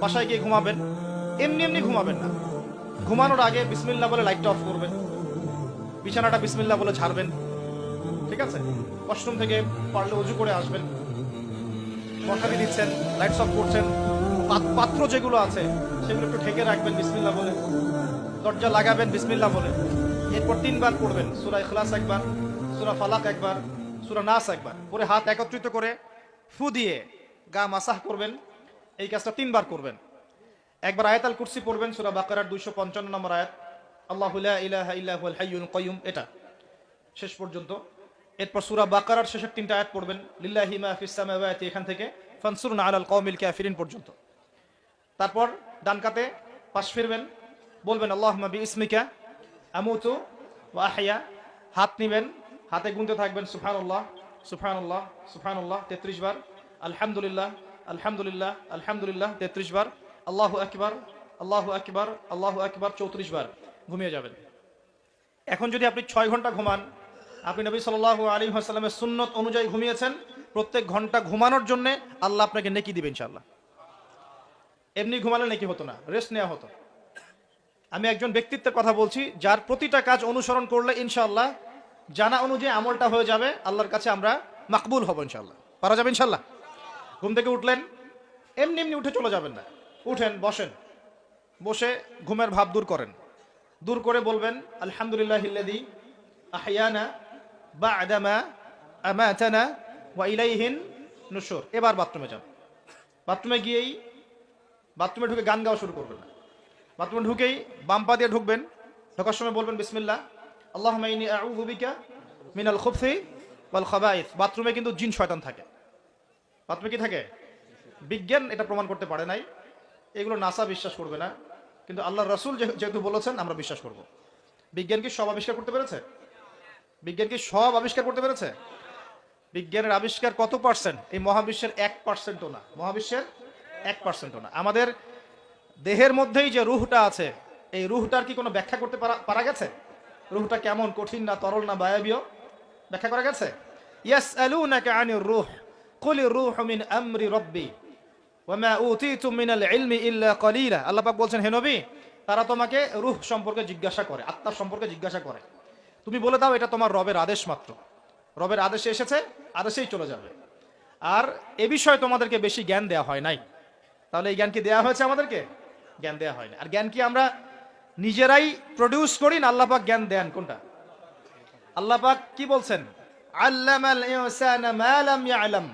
বাসায় গিয়ে ঘুমাবেন, এমনি এমনি ঘুমাবেন না। ঘুমানোর আগে বিসমিল্লাহ বলে লাইটটা অফ করবেন, বিছানাটা বিসমিল্লাহ বলে ঝাড়বেন, ঠিক আছে? ওয়াশরুম থেকে পারলে অজু করে আসবেন, মশারি দিচ্ছেন, লাইটস অফ করছেন, পাত্র যেগুলো আছে সেগুলো একটু ঢেকে রাখবেন বিসমিল্লাহ বলে, দরজা লাগাবেন বিসমিল্লাহ বলে। এরপর 3 বার পড়বেন সূরা ইখলাস একবার, সূরা ফালাক একবার, সূরা নাস একবার, পরে হাত একত্রিত করে ফু দিয়ে গা মাসাহ করবেন। এই কাজটা 3 বার করবেন। একবার আয়াতুল কুরসি পড়বেন, সূরা বাকারার 255 নম্বর আয়াত, আল্লাহু লা ইলাহা ইল্লা হুয়াল হাইয়ুল কাইয়ুম, এটা শেষ পর্যন্ত। এরপর সূরা বাকারার শেষের 3টা আয়াত পড়বেন, লিল্লাহি মা ফিস সামাওয়াতি, এখান থেকে ফানসুরনা আলাল কওমিল কাফিরিন পর্যন্ত। তারপর ডান কাতে পাশ ফিরবেন, বলবেন আল্লাহুম্মা বিইসমিকা আমুতু ওয়া আহইয়া। হাত নিবেন, হাতে গুনতে থাকবেন সুবহানাল্লাহ সুবহানাল্লাহ সুবহানাল্লাহ 33 বার, আলহামদুলিল্লাহ আলহামদুলিল্লাহ আলহামদুলিল্লাহ 33 বার, আল্লাহু আকবার আল্লাহু আকবার আল্লাহু আকবার 34 বার, ঘুমিয়ে যাবেন। এখন যদি আপনি 6 ঘন্টা ঘুমান, আপনি নবী সাল্লাল্লাহু আলাইহি ওয়াসাল্লামের সুন্নত অনুযায়ী ঘুমিয়েছেন, প্রত্যেক ঘন্টা ঘুমানোর জন্য আল্লাহ আপনাকে নেকি দিবেন ইনশাআল্লাহ। এমনি ঘুমালে নেকি হতো না, রেস্ট নেওয়া হতো। আমি একজন ব্যক্তিত্বের কথা বলছি, যার প্রতিটা কাজ অনুসরণ করলে ইনশাআল্লাহ জানা অনুযায়ী আমলটা হয়ে যাবে, আল্লাহর কাছে আমরা মাকবুল হব ইনশাআল্লাহ, পারা যাবে ইনশাআল্লাহ। ঘুম থেকে উঠলেন, এমনি এমনি উঠে চলে যাবেন না, উঠেন, বসেন, বসে ঘুমের ভাব দূর করেন, দূর করে বলবেন আলহামদুলিল্লাহিল্লাযী আহইয়ানা বা'দা মা আমাতানা ওয়া ইলাইহিন নুশুর। এবার বাথরুমে যান, বাথরুমে গিয়েই বাথরুমে ঢুকে গান গাওয়া শুরু করবেন না। বাথরুমে ঢুকেই বাম পা দিয়ে ঢুকবেন, ঢোকার সময় বলবেন বিসমিল্লাহ আল্লাহুম্মা ইন্নী আউযু বিকা মিনাল খুবসি ওয়াল খাবাইথ। বাথরুমে কিন্তু জিন শয়তান থাকে। বাথরুমে কি থাকে? বিজ্ঞান এটা প্রমাণ করতে পারে নাই, এগুলো নাসা বিশ্বাস করবে না, কিন্তু আল্লাহর রাসূল যেহেতু বলেছেন আমরা বিশ্বাস করব। বিজ্ঞান কি সব আবিষ্কার করতে পেরেছে? বিজ্ঞান কি সব আবিষ্কার করতে পেরেছে? বিজ্ঞানের আবিষ্কার কত পার্সেন্ট? এই মহাবিশ্বের 1%ও না, মহাবিশ্বের 1%ও না। আমাদের দেহের মধ্যেই যে রুহটা আছে, এই রুহটার কি কোনো ব্যাখ্যা করতে পারা গেছে? রুহটা কেমন, কঠিন না তরল না বায়বীয়, ব্যাখ্যা করা গেছে? ইয়াসআলুনাকা আনির রূহ কুলির রূহু মিন আমরি রাব্বি ওয়া মা উতীতুম মিনাল ইলমি ইল্লা কলিলা। আল্লাহ পাক বলছেন, হে নবী, তারা তোমাকে রূহ সম্পর্কে জিজ্ঞাসা করে, আত্মা সম্পর্কে জিজ্ঞাসা করে, তুমি বলে দাও এটা তোমার রবের আদেশ মাত্র, রবের আদেশে এসেছে, আদেশেই চলে যাবে। আর এ বিষয়ে তোমাদেরকে বেশি জ্ঞান দেওয়া হয় নাই। তাহলে এই জ্ঞান কি দেওয়া হয়েছে আমাদেরকে? জ্ঞান দেওয়া হয় না। আর জ্ঞান কি আমরা নিজেরাই প্রডিউস করি না আল্লাহ পাক জ্ঞান দেন? কোনটা? আল্লাহ পাক কি বলছেন? আল্লামাল ইনসানা মা লাম ইয়ালাম।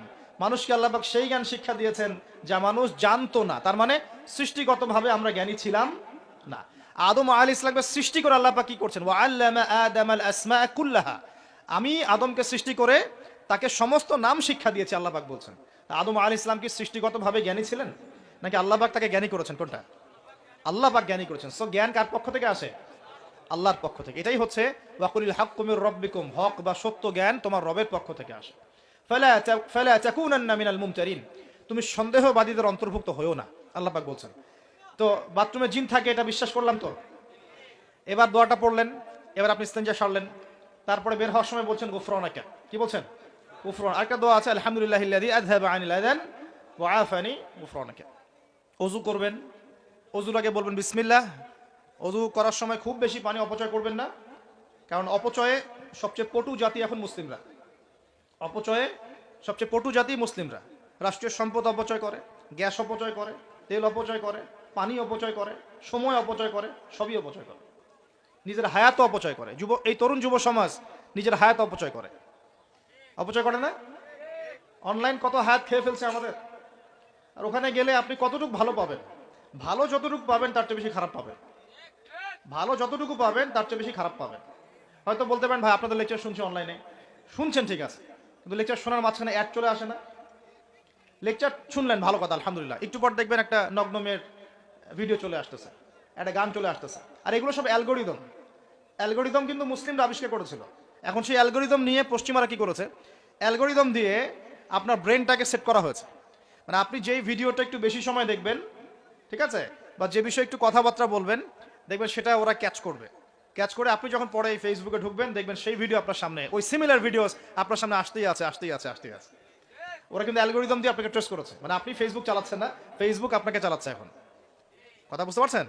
মানুষকে আল্লাহ পাক সেই জ্ঞান শিক্ষা দিয়েছেন যা মানুষ জানতো না। তার মানে সৃষ্টিগতভাবে আমরা জ্ঞানী ছিলাম না। আদম আলাইহিস সালামকে সৃষ্টি করে আল্লাহ পাক কি করছেন? ওয়া আল্লামা আদামাল আসমা কুল্লাহা। আমি আদমকে সৃষ্টি করে তাকে সমস্ত নাম শিক্ষা দিয়েছি, আল্লাহ পাক বলছেন। আদম আলাইহিস সালাম কি সৃষ্টিগতভাবে জ্ঞানী ছিলেন, নাকি আল্লাহ পাক তাকে জ্ঞানী করেছেন? কোনটা? আল্লাহ পাক জ্ঞানী করেছেন। সো জ্ঞান কার পক্ষ থেকে আসে? আল্লাহর পক্ষ থেকে। এটাই হচ্ছে ওয়াকুলিল হাক্কু মির রাব্বিকুম, হক বা সত্য জ্ঞান তোমার রবের পক্ষ থেকে আসে। ফালা তাকুনান্না মিনাল মুমতারিন, তুমি সন্দেহবাদীদের অন্তর্ভুক্ত হয়ো না, আল্লাহ পাক বলছেন। তো বাথরুমে জিন থাকে এটা বিশ্বাস করলাম তো। এবার দোয়াটা পড়লেন, এবার আপনি ইস্তেনজা সারলেন, তারপরে বের হওয়ার সময় বলছেন গুফরানাকা। কি বলছেন? গুফরান। আরেকটা দোয়া আছে, আলহামদুলিল্লাহিল্লাযী আযহাবা আনিল আযান ওয়া আফানি গুফরানাকা। ওযু করবেন, ওযুর আগে বলবেন বিসমিল্লাহ। ওযু করার সময় খুব বেশি পানি অপচয় করবেন না, কারণ অপচয়ে সবচেয়ে পটু জাতি এখন মুসলিমরা। অপচয়ে সবচেয়ে পটু জাতি মুসলিমরা। রাষ্ট্রীয় সম্পদ অপচয় করে, গ্যাস অপচয় করে, তেল অপচয় করে, পানি অপচয় করে, সময় অপচয় করে, সবই অপচয় করে। নিজের হায়াত অপচয় করে। এই তরুণ যুব সমাজ নিজের হায়াত অপচয় করে। অপচয় করে না? অনলাইন কত হায়াত খেয়ে ফেলছে আমাদের। আর ওখানে গেলে আপনি কতটুকু ভালো পাবেন? ভালো যতটুকু পাবেন তার চেয়ে বেশি খারাপ পাবেন। ভালো যতটুকু পাবেন তার চেয়ে বেশি খারাপ পাবেন। হয়তো বলতে পারেন, ভাই আপনাদের লেকচার শুনছি অনলাইনে। শুনছেন ঠিক আছে, কিন্তু লেকচার শোনার মাঝখানে অ্যাড চলে আসে না? লেকচার শুনলেন, ভালো কথা, আলহামদুলিল্লাহ। একটু পর দেখবেন একটা নগ্ন মেয়ের ভিডিও চলে আসতেছে, একটা গান চলে আসতেছে। আর এগুলো সব অ্যালগোরিদম। অ্যালগোরিদম কিন্তু মুসলিমরা আবিষ্কার করেছিল। এখন সেই অ্যালগোরিদম নিয়ে পশ্চিমারা কি করেছে? অ্যালগোরিদম দিয়ে আপনার ব্রেনটাকে সেট করা হয়েছে। মানে আপনি যেই ভিডিওটা একটু বেশি সময় দেখবেন, ঠিক আছে, বা যে বিষয়ে একটু কথাবার্তা বলবেন, দেখবেন সেটা ওরা ক্যাচ করবে। ক্যাচ করে আপনি যখন পরে এই ফেসবুকে ঢুকবেন, দেখবেন সেই ভিডিও আপনার সামনে, ওই সিমিলার ভিডিওস আপনার সামনে আসতেই আছে, আসতেই আছে, আসতেই আছে। ওরা কিন্তু অ্যালগোরিদম দিয়ে আপনাকে ট্রেস করেছে, মানে আপনি ফেসবুক চালাচ্ছেন না, ফেসবুক আপনাকে চালাচ্ছে এখন। কথা বুঝতে পারছেন?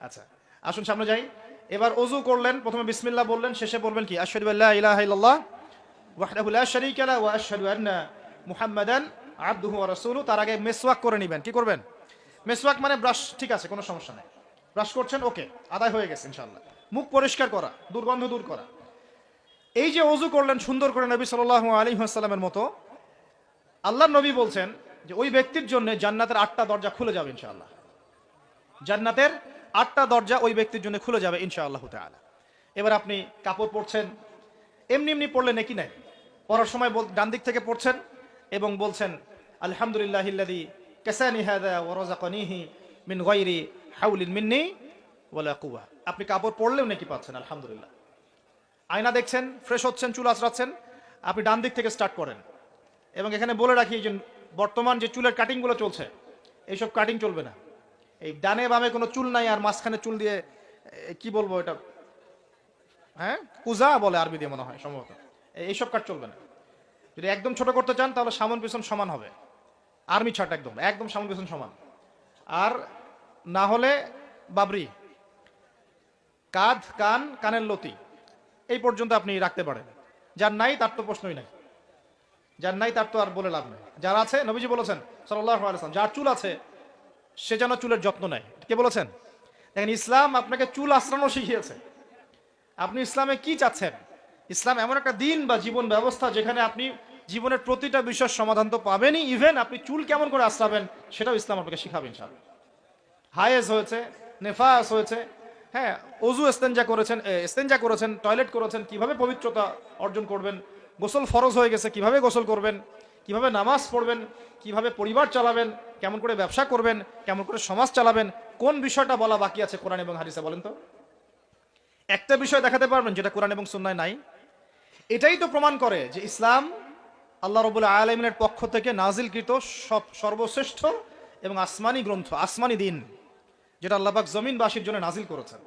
আচ্ছা, আসুন সামনে যাই। এবার ওযু করলেন, প্রথমে বিসমিল্লাহ বললেন, শেষে বলবেন কি আশহাদু আল্লা ইলাহা ইল্লাল্লাহ ওয়াহদাহু লা শারীকা লাহু ওয়া আশহাদু আন্না মুহাম্মাদান আবদুহু ওয়া রাসূলুহু। তার আগে মেসওয়াক করে নেবেন। কি করবেন? মেসওয়াক মানে ব্রাশ, ঠিক আছে, কোনো সমস্যা নেই, ব্রাশ করছেন, ওকে, আদায় হয়ে গেছে ইনশাআল্লাহ। মুখ পরিষ্কার করা, দুর্গন্ধ দূর করা। এই যে ওযু করলেন সুন্দর করে নবী সাল্লাল্লাহু আলাইহি ওয়াসাল্লামের মতো, আল্লাহর নবী বলছেন যে ওই ব্যক্তির জন্য জান্নাতের 8টা দরজা খুলে যাবে ইনশাআল্লাহ। জান্নাতের 8টা দরজা ওই ব্যক্তির জন্য খুলে যাবে ইনশাআল্লাহ তাআলা। এবার আপনি কাপড় পরছেন, এমনি এমনি পড়লে নাকি নাই, পড়ার সময় ডান দিক থেকে পড়ছেন এবং বলছেন আলহামদুলিল্লাহিল্লাযী কাসানি হাযা ওয়া রাযাকানিহি মিন গায়রি হাওলিন মিন্নি ওয়ালা কুওয়া। আপনি কাপড় পরলেও নাকি পাচ্ছেন আলহামদুলিল্লাহ। আয়না দেখছেন, ফ্রেশ হচ্ছেন, চুল আঁচড়াচ্ছেন, আপনি ডান দিক থেকে স্টার্ট করেন। এবং এখানে বলে রাখি যে বর্তমান যে চুলের কাটিংগুলো চলছে, এইসব কাটিং চলবে না। এই ডানে বামে কোনো চুল নাই আর মাঝখানে চুল দিয়ে, কি বলবো এটা, হ্যাঁ কুজা বলে আরবি দিয়ে মনে হয় সম্ভবত, এইসব কাট চলবে না। যদি একদম ছোট করতে চান তাহলে সামন পিছন সমান হবে, আর্মি ছাট, একদম একদম সামন পিছন সমান। আর না হলে বাবরি, কাঁধ কান কানের লতি এই পর্যন্ত আপনি রাখতে পারেন। যার নাই তার তো প্রশ্নই নাই, যার নাই তার তো আর বলে লাভ নেই। যার আছে, নবীজি বলেছেন সাল্লাল্লাহু আলাইহি ওয়াসাল্লাম, যার চুল আছে সে যেন চুলের যত্ন নেয়। কে বলেছেন? দেখেন, ইসলাম আপনাকে চুল আঁচড়ানো শিখিয়েছে। আপনি ইসলামে কি চাচ্ছেন? ইসলাম এমন একটা দিন বা জীবন ব্যবস্থা যেখানে আপনি জীবনের প্রতিটা বিষয়ের সমাধান তো পাবেনই, ইভেন আপনি চুল কেমন করে আঁচড়াবেন সেটাও ইসলাম আপনাকে শিখাবেন ইনশাআল্লাহ। হায়েজ হয়েছে, নেফাস হয়েছে, হ্যাঁ, ওযু ইস্তেঞ্জা করেছেন, টয়লেট করেছেন, কিভাবে পবিত্রতা অর্জন করবেন, গোসল ফরজ হয়ে গেছে, কিভাবে গোসল করবেন, কিভাবে নামাজ পড়বেন, কিভাবে পরিবার চালাবেন, কেমন করে ব্যবসা করবেন, কেমন করে সমাজ চালাবেন, কোন বিষয়টা বলা বাকি আছে কোরআন এবং হাদিসে বলেন তো? একটা বিষয় দেখাতে পারবেন যেটা কোরআন এবং সুন্নায় নাই? এটাই তো প্রমাণ করে যে ইসলাম আল্লাহ রাব্বুল আলামিনের পক্ষ থেকে নাজিলকৃত সর্বশ্রেষ্ঠ এবং আসমানি গ্রন্থ, আসমানি দিন, যেটা আল্লাহ পাক জমিনবাসীর জন্য নাজিল করেছেন।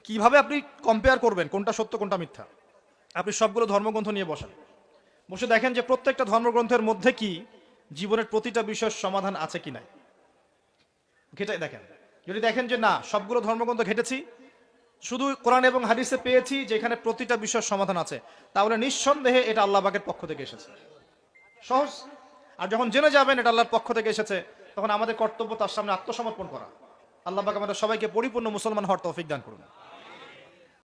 কিভাবে আপনি কম্পেয়ার করবেন কোনটা সত্য কোনটা মিথ্যা? আপনি সবগুলো ধর্মগ্রন্থ নিয়ে বসে দেখেন যে প্রত্যেকটা ধর্মগ্রন্থের মধ্যে কি জীবনের প্রতিটা বিষয়ের সমাধান আছে কি নাই, ঘেটে দেখেন। যদি দেখেন যে না, সবগুলো ধর্মগ্রন্থ ঘেটেছি, শুধু কোরআন এবং হাদিসে পেয়েছি যেখানে প্রতিটা বিষয়ের সমাধান আছে, তাহলে নিঃসন্দেহে এটা আল্লাহ পাকের পক্ষ থেকে এসেছে, সহজ। আর যখন জেনে যাবেন এটা আল্লাহর পক্ষ থেকে এসেছে, তখন আমাদের কর্তব্য তার সামনে আত্মসমর্পণ করা। আল্লাহ পাক আমাদের সবাইকে পরিপূর্ণ মুসলমান হওয়ার তৌফিক দান করুন।